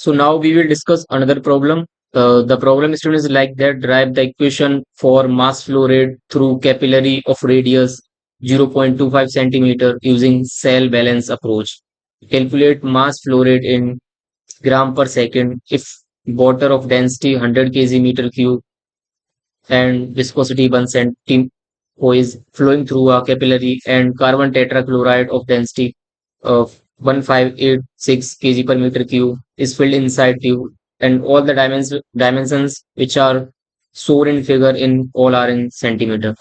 So now we will discuss another problem. The problem, students, is like that: derive the equation for mass flow rate through capillary of radius 0.25 centimeter using cell balance approach. Calculate mass flow rate in gram per second if water of density 100 kg meter cube and viscosity 1 centimeter is flowing through a capillary, and carbon tetrachloride of density of 1586 kg per meter cube is filled inside tube, and all the dimensions which are shown in figure in all are in centimeter.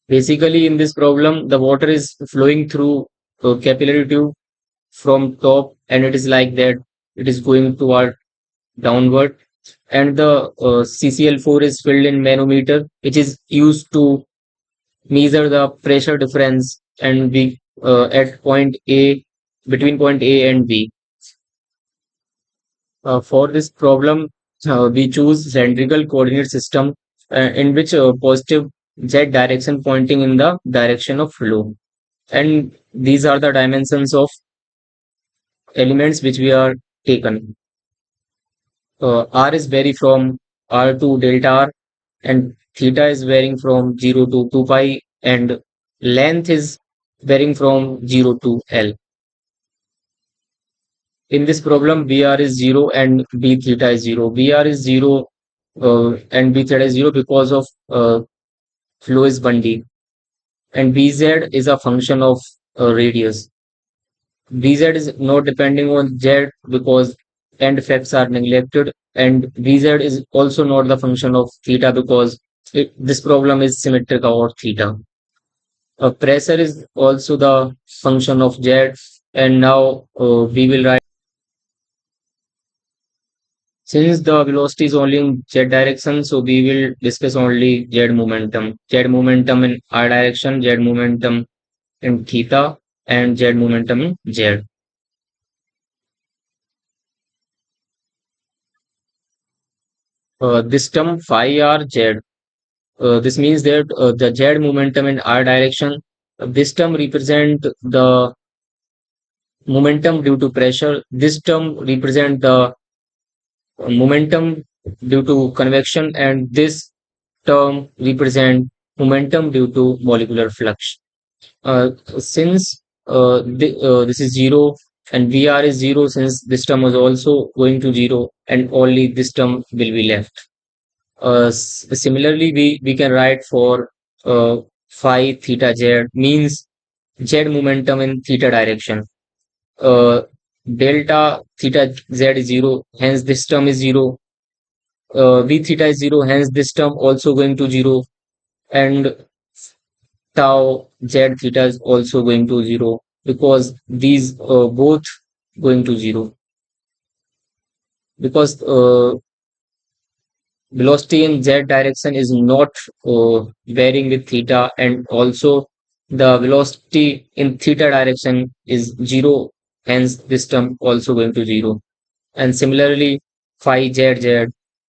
Basically, in this problem, the water is flowing through a capillary tube from top, and it is like that. It is going toward downward, and the CCl4 is filled in manometer, which is used to measure the pressure difference and B at point A, between point A and B. For this problem, we choose cylindrical coordinate system in which positive z direction pointing in the direction of flow, and these are the dimensions of elements which we are taken. R is vary from R to delta R, and theta is varying from 0 to 2 pi, and length is varying from 0 to L. In this problem, Br is 0 and B theta is 0. Br is 0 and B theta is 0 because of flow is 1D, and Bz is a function of radius. Bz is not depending on Z because end effects are neglected, and Bz is also not the function of theta because this problem is symmetric about theta. Pressure is also the function of Z, and now we will write, since the velocity is only in Z direction, so we will discuss only Z momentum. Z momentum in R direction, Z momentum in theta, and Z momentum in Z. This term phi r z. This means that the z momentum in r direction. This term represent the momentum due to pressure. This term represent the momentum due to convection, and this term represent momentum due to molecular flux. Since this is 0 and Vr is 0, since this term was also going to 0, and only this term will be left. Similarly, we can write for phi theta z means z momentum in theta direction. Uh, Delta theta z is 0, hence this term is 0. V theta is 0, hence this term also going to 0, and tau z theta is also going to 0 because these both going to 0, because velocity in z direction is not varying with theta, and also the velocity in theta direction is 0, hence this term also going to 0. And similarly, phi z z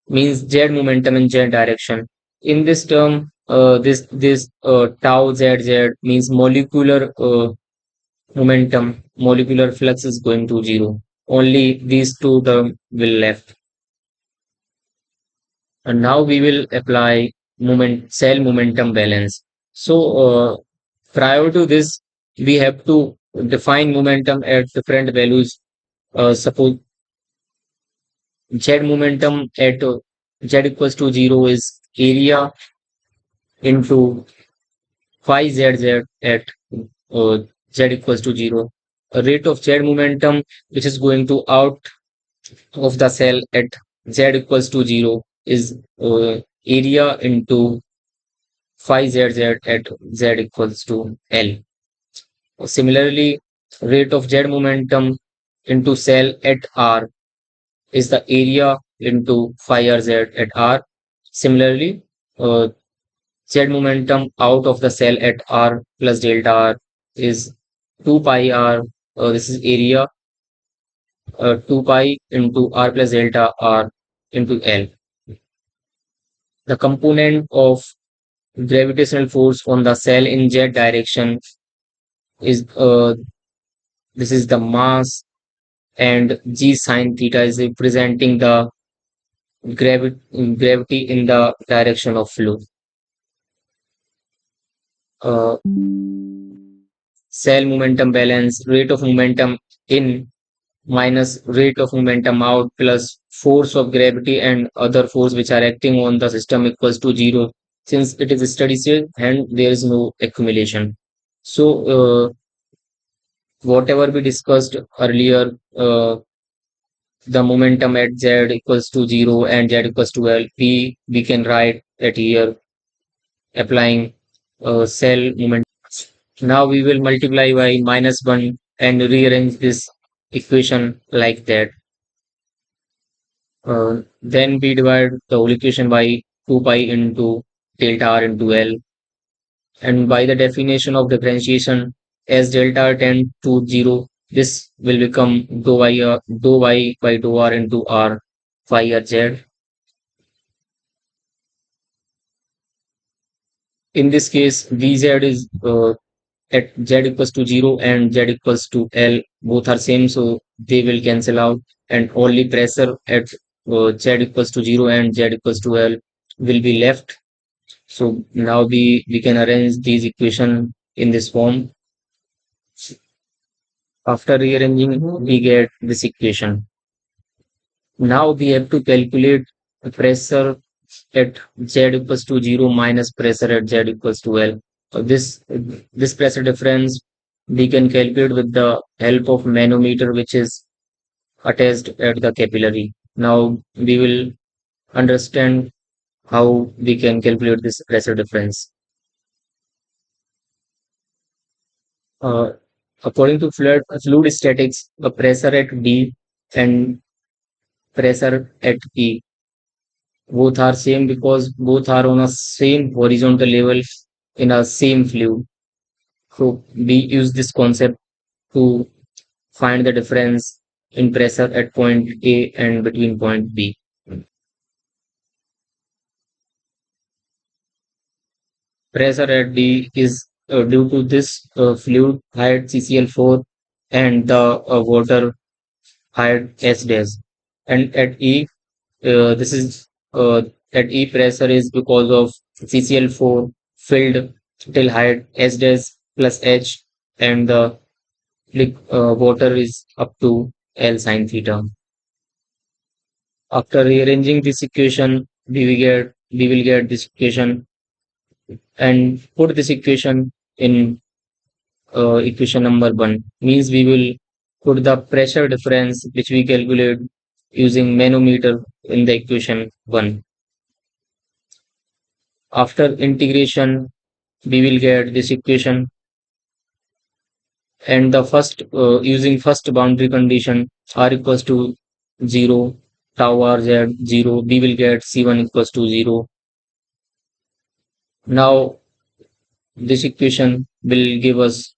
means z momentum in z direction. In this term, this tau z z means molecular momentum, molecular flux is going to 0. Only these two terms will left. And now we will apply cell momentum balance. So prior to this, we have to define momentum at different values. Suppose z momentum at z equals to 0 is area into phi z z at z equals to 0. A rate of z momentum which is going to out of the cell at z equals to 0 is area into phi z z at z equals to L. Similarly, rate of z momentum into cell at R is the area into phi r z at R. Similarly, z momentum out of the cell at R plus delta R is 2 pi R. This is area 2 pi into R plus delta R into L. The component of gravitational force on the cell in z direction is this is the mass and g sine theta is representing the gravity in the direction of flow. Uh, Cell momentum balance, rate of momentum in minus rate of momentum out plus force of gravity and other force which are acting on the system equals to zero, since it is a steady state and there is no accumulation. So whatever we discussed earlier, the momentum at z equals to 0 and z equals to L, we can write that here applying cell moment. Now we will multiply by minus 1 and rearrange this equation like that. Then we divide the whole equation by 2 pi into delta r into L. And by the definition of differentiation, as delta r tend to 0, this will become dou y by dou r into r phi r z. In this case, Vz is at z equals to 0 and z equals to L, both are same, so they will cancel out, and only pressure at z equals to 0 and z equals to L will be left. So now we can arrange these equation in this form. After rearranging, we get this equation. Now we have to calculate the pressure at z equals to 0 minus pressure at z equals to L. This pressure difference we can calculate with the help of manometer which is attached at the capillary. Now we will understand how we can calculate this pressure difference. Uh, According to fluid statics, the pressure at D and pressure at E both are same because both are on a same horizontal level in a same fluid. So we use this concept to find the difference in pressure at point A and between point B. Pressure at D is due to this fluid height CCl4 and the water height S dash. And at E, this is at E pressure is because of CCl4 filled till height S dash plus H, and the water is up to L sine theta. After rearranging this equation, we will get this equation and put this equation in equation number 1. Means we will put the pressure difference which we calculate using manometer in the equation 1. After integration, we will get this equation, and the first using first boundary condition r equals to 0, tau r z 0, we will get C1 equals to 0. Now this equation will give us,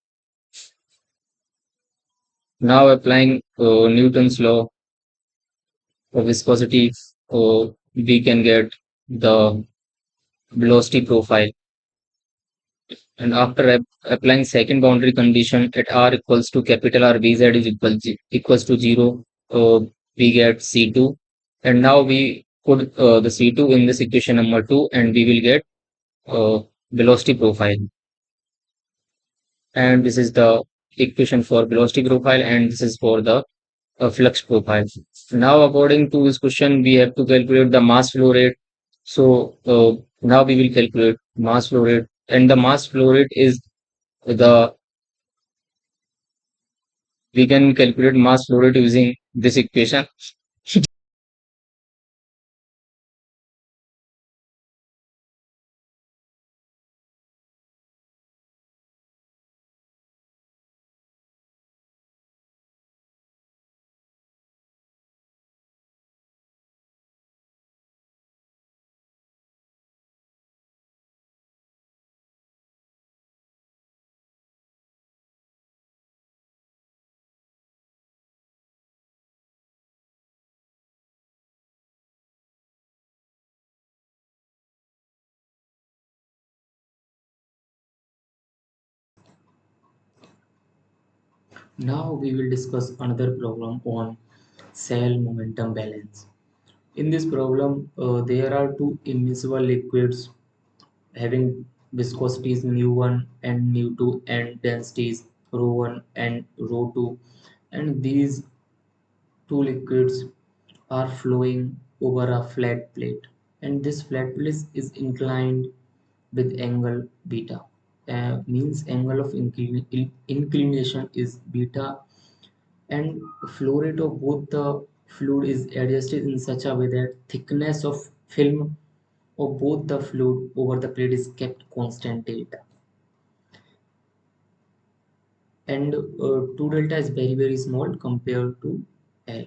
now applying Newton's law of viscosity, we can get the velocity profile. And after applying second boundary condition at r equals to capital R, Vz is equals to 0, we get C2. And now we put the C2 in this equation number 2 and we will get velocity profile. And this is the equation for velocity profile, and this is for the flux profile. Now, according to this question, we have to calculate the mass flow rate. So now we will calculate mass flow rate, and the mass flow rate is the we can calculate mass flow rate using this equation. Now we will discuss another problem on cell momentum balance. In this problem, there are two immiscible liquids having viscosities mu1 and mu2 and densities rho1 and rho2, and these two liquids are flowing over a flat plate, and this flat plate is inclined with angle beta. Means angle of inclination is beta, and flow rate of both the fluid is adjusted in such a way that thickness of film of both the fluid over the plate is kept constant delta, and 2 delta is very small compared to L.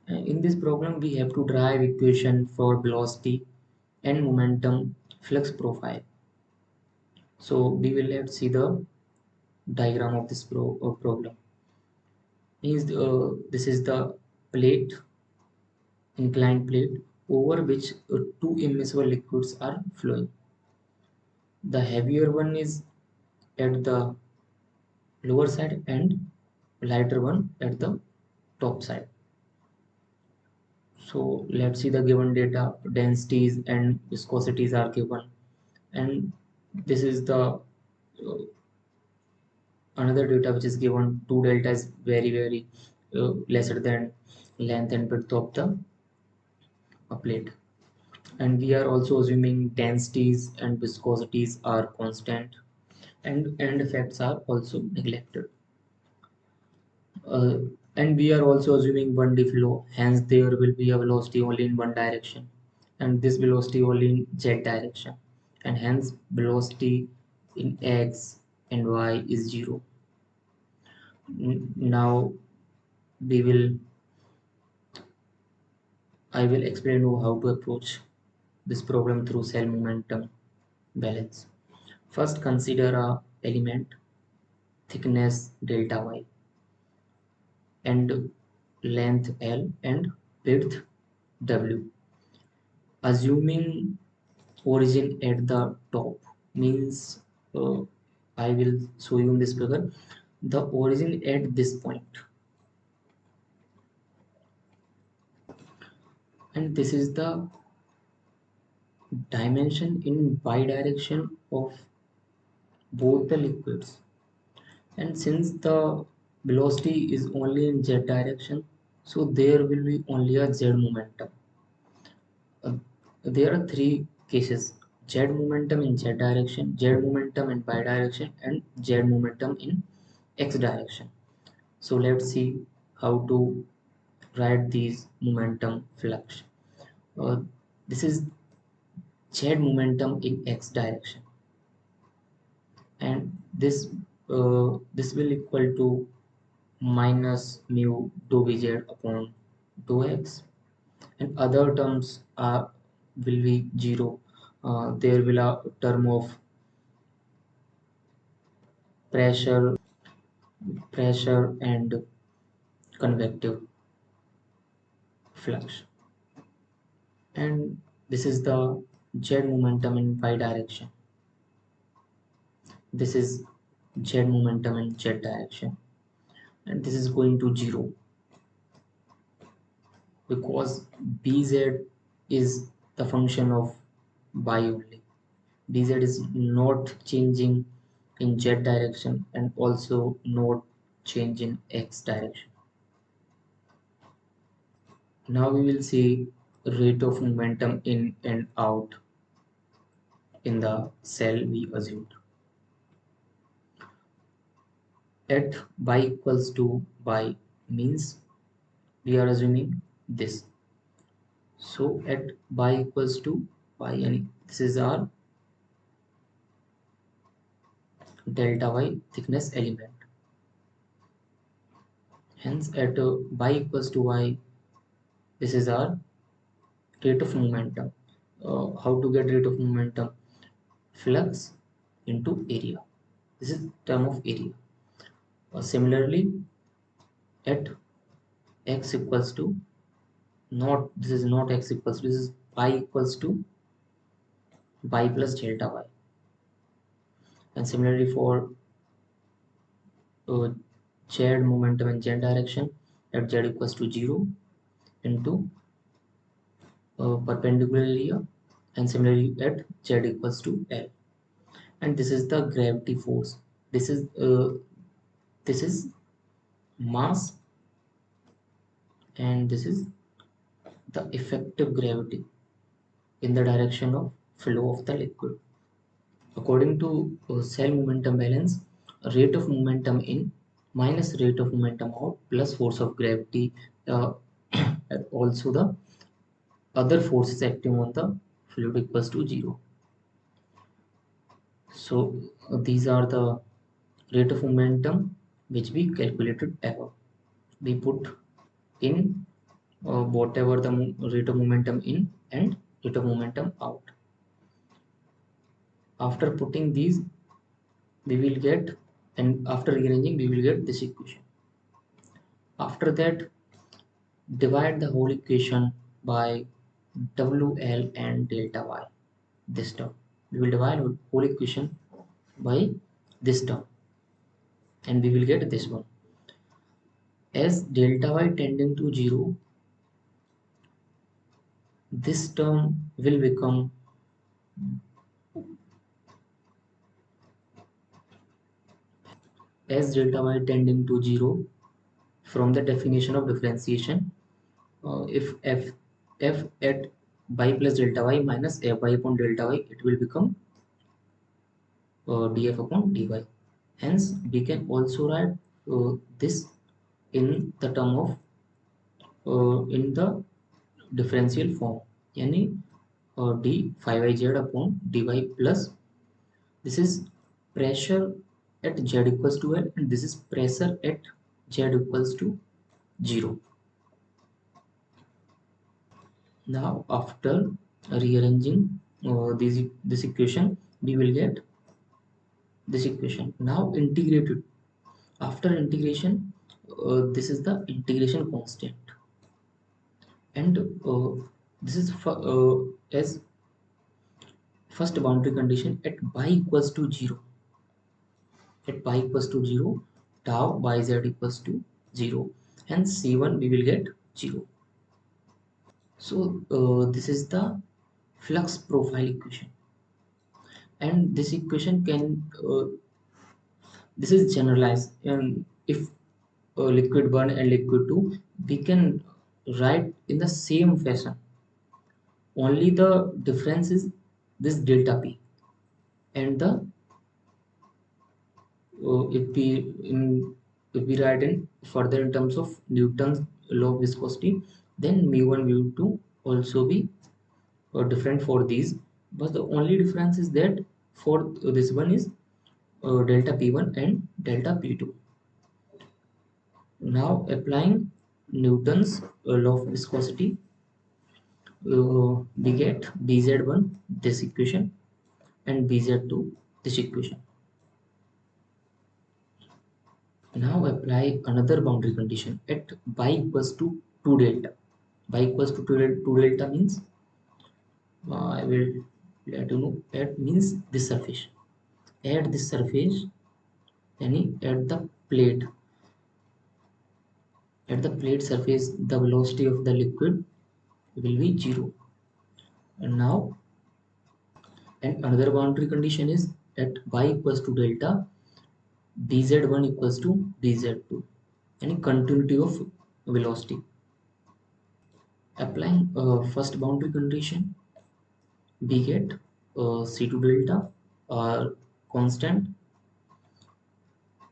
In this problem we have to derive equation for velocity and momentum flux profile. So we will let's see the diagram of this problem. Means this is the plate, inclined plate, over which two immiscible liquids are flowing. The heavier one is at the lower side and lighter one at the top side. So let's see the given data. Densities and viscosities are given, and this is the another data which is given. 2 delta is very lesser than length and width of the plate, and we are also assuming densities and viscosities are constant, and end effects are also neglected. uh, and we are also assuming 1D flow, hence there will be a velocity only in one direction, and this velocity only in z direction, and hence velocity in x and y is 0. Now we will I will explain you how to approach this problem through cell momentum balance. First, consider a element thickness delta y and length L and width W. Assuming origin at the top, means uh, I will show you in this figure the origin at this point, and this is the dimension in y direction of both the liquids, and since the velocity is only in z direction, so there will be only a z momentum. uh, there are three cases: z momentum in z direction, z momentum in y direction, and z momentum in x direction. So let's see how to write these momentum flux. uh, this is z momentum in x direction, and this will equal to minus mu dou vz upon dou x, and other terms are will be zero. There will a term of pressure and convective flux, and this is the z momentum in y direction. This is z momentum in z direction, and this is going to 0 because bz is the function of y only. Bz is not changing in z direction and also not change in x direction. Now we will see rate of momentum in and out in the cell we assumed. At y equals to y, means we are assuming this. So at y equals to y, and this is our delta y thickness element. Hence at y equals to y, this is our rate of momentum. How to get rate of momentum? Flux into area. This is term of area. Similarly, at x equals to, not this is not x equals to, this is y equals to y plus delta y. And similarly for shared momentum in z direction at z equals to 0 into perpendicularly and similarly at z equals to L. And this is the gravity force. This is mass, and this is the effective gravity in the direction of flow of the liquid. According to cell momentum balance, rate of momentum in minus rate of momentum out plus force of gravity, uh, also the other forces acting on the fluid equals to 0. So these are the rate of momentum which we calculated above. We put in whatever the rate of momentum in and rate of momentum out. After putting these, we will get, and after rearranging, we will get this equation. After that, divide the whole equation by WL and delta Y, this term. We will divide whole equation by this term, and we will get this one. As delta Y tending to 0, this term will become as delta Y tending to 0 from the definition of differentiation. If f at y plus delta y minus fy upon delta y, it will become df upon dy. Hence, we can also write this in the term of in the differential form, yani d phi y z upon dy plus this is pressure at z equals to L, and this is pressure at z equals to 0. Now, after rearranging this equation, we will get this equation. Now integrated. After integration, this is the integration constant, and this is as first boundary condition at y equals to 0. At y equals to 0, tau yz equals to 0, and C1 we will get 0. So this is the flux profile equation, and this equation can this is generalized, and if liquid 1 and liquid 2, we can write in the same fashion. Only the difference is this delta p, and the if we in if we write in further in terms of Newton's law of viscosity, then mu1 mu2 also be different for these, but the only difference is that for this one is delta p1 and delta p2. Now applying Newton's law of viscosity, we get bz1 this equation and bz2 this equation. Now apply another boundary condition at y equals to 2 delta. Y equals to 2 delta means I will let you know, at means this surface. At this surface, any at the plate surface, the velocity of the liquid will be 0. And now, and another boundary condition is at y equals to delta, bz1 equals to bz2, any continuity of velocity. Applying first boundary condition, we get c2 delta or constant,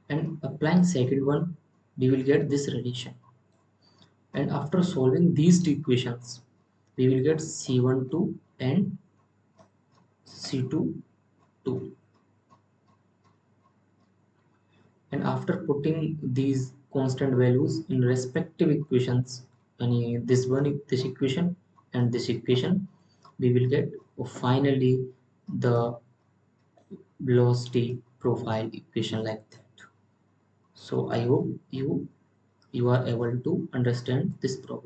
and applying second one, we will get this relation. And after solving these two equations, we will get c1 2 and c2 2. And after putting these constant values in respective equations, this one, this equation and this equation, we will get finally the velocity profile equation like that. So I hope you are able to understand this problem.